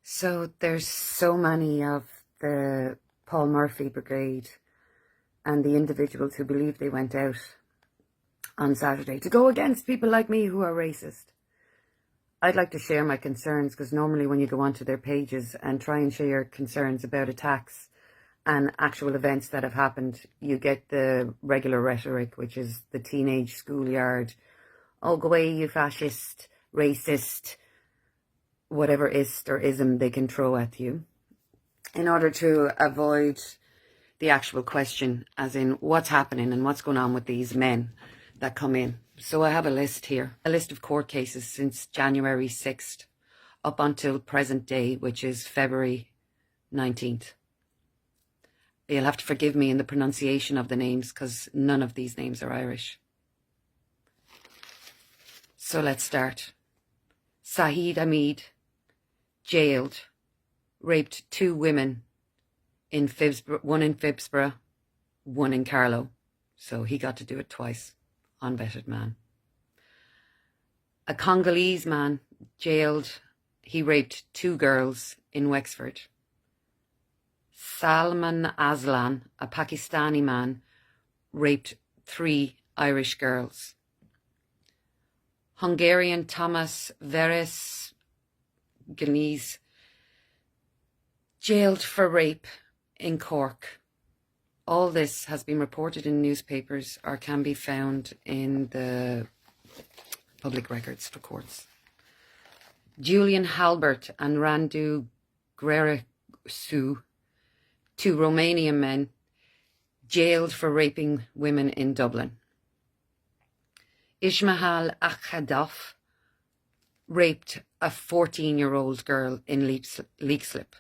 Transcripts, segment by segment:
So there's so many of the Paul Murphy Brigade and the individuals who believe they went out on Saturday to go against people like me who are racist. I'd like to share my concerns, because normally when you go onto their pages and try and share concerns about attacks and actual events that have happened, you get the regular rhetoric, which is the teenage schoolyard, oh, go away, you fascist, racist, whatever ist or ism they can throw at you, in order to avoid the actual question, as in what's happening and what's going on with these men that come in. So I have a list here, a list of court cases since January 6th up until present day, which is February 19th. You'll have to forgive me in the pronunciation of the names, because none of these names are Irish. So let's start. Saeed Ahmed, jailed, raped 2 women in Phibsborough, one in Phibsborough, one in Carlow. So he got to do it twice. Unvetted man. A Congolese man jailed. He raped 2 girls in Wexford. Salman Aslan, a Pakistani man, raped 3 Irish girls. Hungarian Thomas Veres Ganese, jailed for rape in Cork. All this has been reported in newspapers or can be found in the public records for courts. Julian Halbert and Randu Greresu, 2 Romanian men, jailed for raping women in Dublin. Ismail Akhadov raped a 14-year-old girl in Leixlip.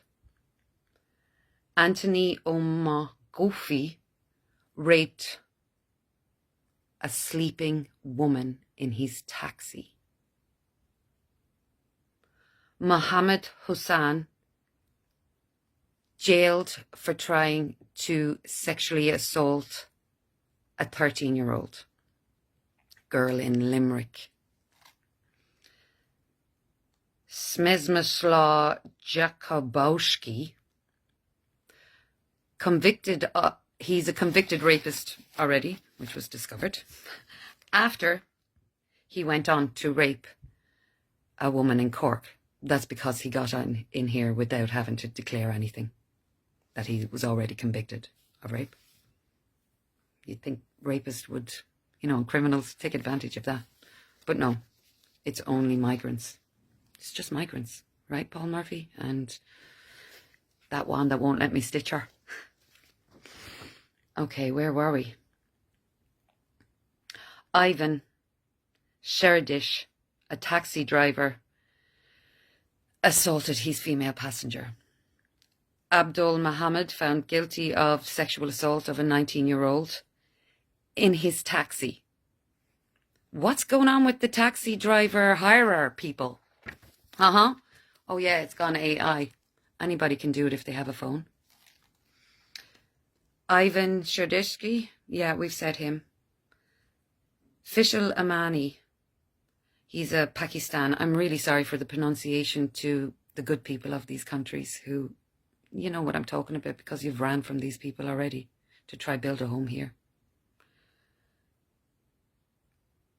Anthony Omogofi raped a sleeping woman in his taxi. Mohammed Hussain, jailed for trying to sexually assault a 13-year-old girl in Limerick. Smezmislaw Jakubowski, convicted, he's a convicted rapist already, which was discovered after he went on to rape a woman in Cork. That's because he got in here without having to declare anything, that he was already convicted of rape. You'd think rapists would, criminals take advantage of that. But no, it's only migrants. It's just migrants, right, Paul Murphy? And that one that won't let me stitch her. Okay, where were we? Ivan Sherdish, a taxi driver, assaulted his female passenger. Abdul Mohammed, found guilty of sexual assault of a 19-year-old in his taxi. What's going on with the taxi driver hirer people? Oh yeah, it's gone AI. Anybody can do it if they have a phone. Ivan Sherdishki, yeah, we've said him. Fishal Amani, he's a Pakistan. I'm really sorry for the pronunciation to the good people of these countries who, you know what I'm talking about, because you've ran from these people already to try build a home here.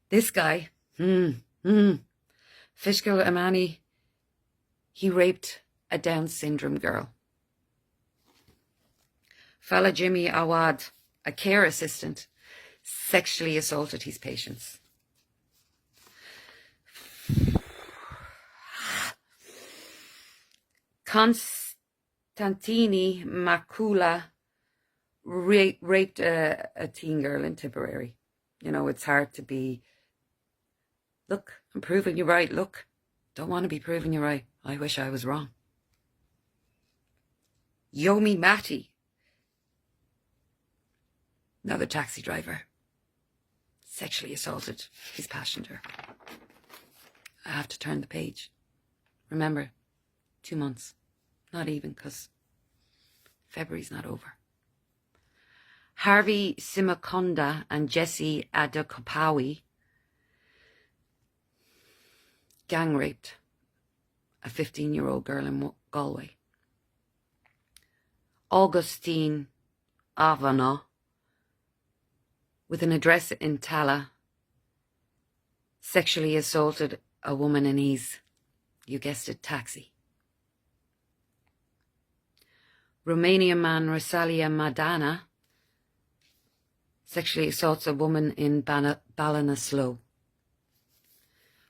This guy, Fishal Amani, he raped a Down syndrome girl. Fala Jimmy Awad, a care assistant, sexually assaulted his patients. Constantini Makula raped a teen girl in Tipperary. It's hard to be, look, I'm proving you right, look. Don't want to be proving you right. I wish I was wrong. Yomi Mati, another taxi driver, sexually assaulted his passenger. I have to turn the page. Remember, 2 months. Not even, because February's not over. Harvey Simakonda and Jesse Adekopawi gang raped a 15-year-old girl in Galway. Augustine Avanagh, with an address in Tala, sexually assaulted a woman in his, you guessed it, taxi. Romanian man Rosalia Madana sexually assaults a woman in Ballinasloe.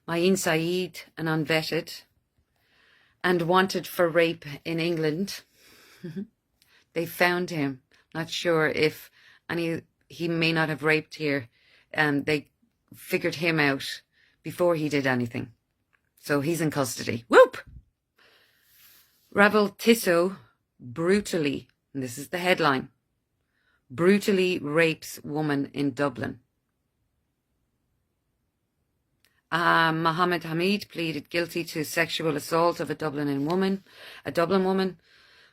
Mayin Saeed, an unvetted and wanted for rape in England. They found him. Not sure if he may not have raped here. They figured him out before he did anything. So he's in custody. Whoop! Ravel Tisso brutally, and this is the headline, brutally rapes woman in Dublin. Mohammed Hamid pleaded guilty to sexual assault of a Dublin woman.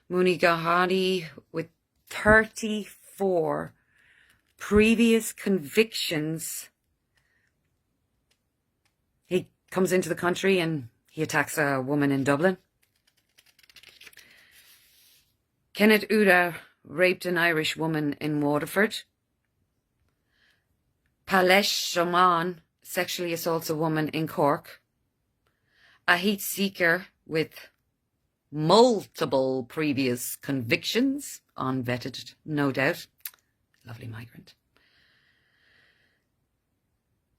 Mooney Gahadi, with 34 previous convictions. He comes into the country and he attacks a woman in Dublin. Kenneth Uda raped an Irish woman in Waterford. Palesh Shaman sexually assaults a woman in Cork. A heat seeker with multiple previous convictions, unvetted, no doubt. Lovely migrant.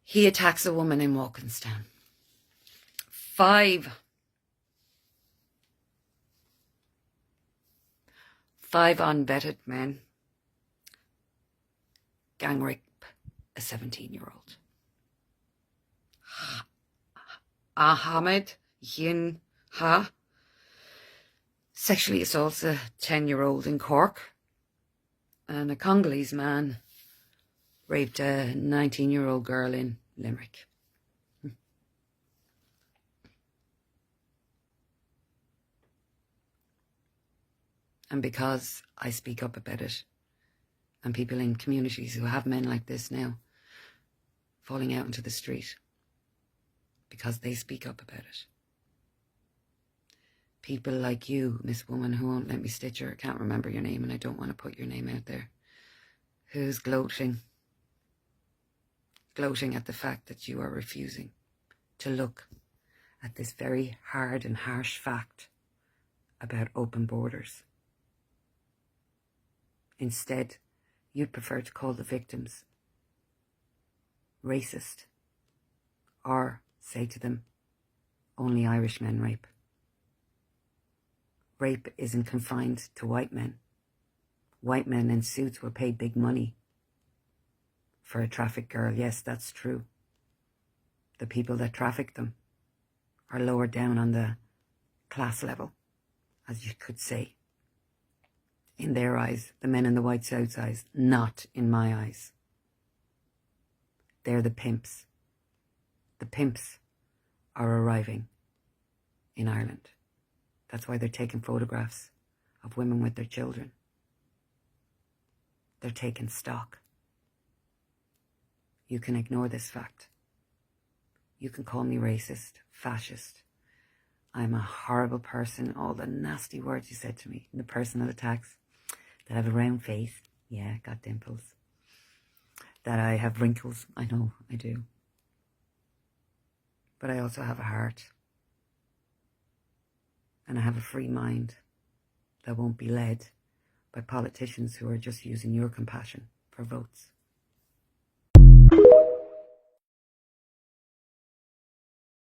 He attacks a woman in Walkinstown. 5 unvetted men gang rape a 17-year-old. Ahmed Yin Ha sexually assaults a 10-year-old in Cork. And a Congolese man raped a 19-year-old girl in Limerick. And because I speak up about it, and people in communities who have men like this now falling out into the street because they speak up about it. People like you, Miss Woman, who won't let me stitch her, I can't remember your name and I don't want to put your name out there, who's gloating at the fact that you are refusing to look at this very hard and harsh fact about open borders. Instead, you'd prefer to call the victims racist, or say to them, only Irish men rape. Rape isn't confined to white men. White men in suits were paid big money for a trafficked girl. Yes, that's true. The people that traffic them are lower down on the class level, as you could say. In their eyes, the men in the white South's eyes, not in my eyes. They're the pimps. The pimps are arriving in Ireland. That's why they're taking photographs of women with their children. They're taking stock. You can ignore this fact. You can call me racist, fascist. I'm a horrible person. All the nasty words you said to me in the personal attacks. That I have a round face. Yeah, got dimples. That I have wrinkles. I know, I do. But I also have a heart. And I have a free mind that won't be led by politicians who are just using your compassion for votes.